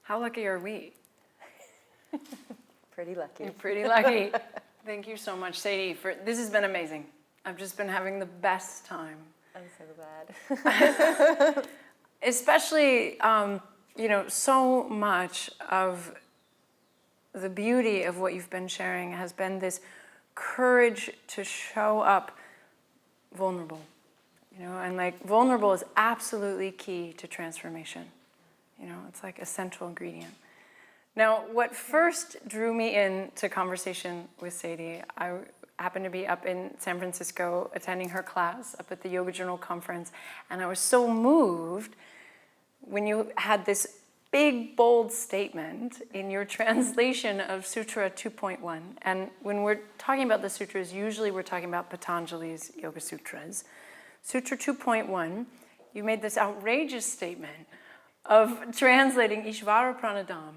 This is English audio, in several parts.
How lucky are we? Pretty lucky. You're pretty lucky. Thank you so much, Sadie. This has been amazing. I've just been having the best time. I'm so glad. Especially, so much of the beauty of what you've been sharing has been this courage to show up vulnerable, and like vulnerable is absolutely key to transformation. It's like essential ingredient. Now, what first drew me into conversation with Sadie, I happened to be up in San Francisco attending her class up at the Yoga Journal conference, and I was so moved when you had this big, bold statement in your translation of Sutra 2.1. And when we're talking about the sutras, usually we're talking about Patanjali's Yoga Sutras. Sutra 2.1, you made this outrageous statement of translating Ishvara Pranadam,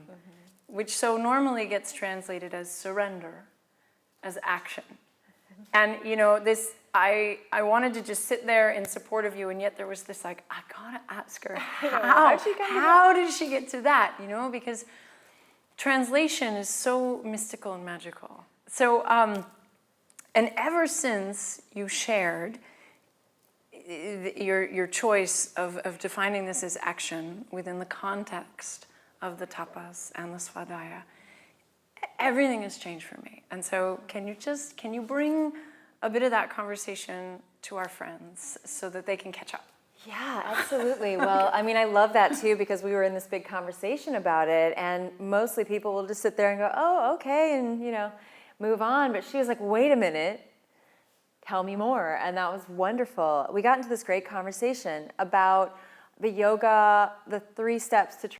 which so normally gets translated as surrender, as action. And I wanted to just sit there in support of you, and yet there was this I gotta ask her how did she get to that? Because translation is so mystical and magical. So, and ever since you shared your choice of defining this as action within the context of the tapas and the svadhyaya, everything has changed for me. And so can you bring a bit of that conversation to our friends so that they can catch up? Yeah, absolutely. Well, I mean, I love that too, because we were in this big conversation about it, and mostly people will just sit there and go, oh, okay, and move on. But she was like, wait a minute, tell me more. And that was wonderful. We got into this great conversation about the yoga, the 3 steps to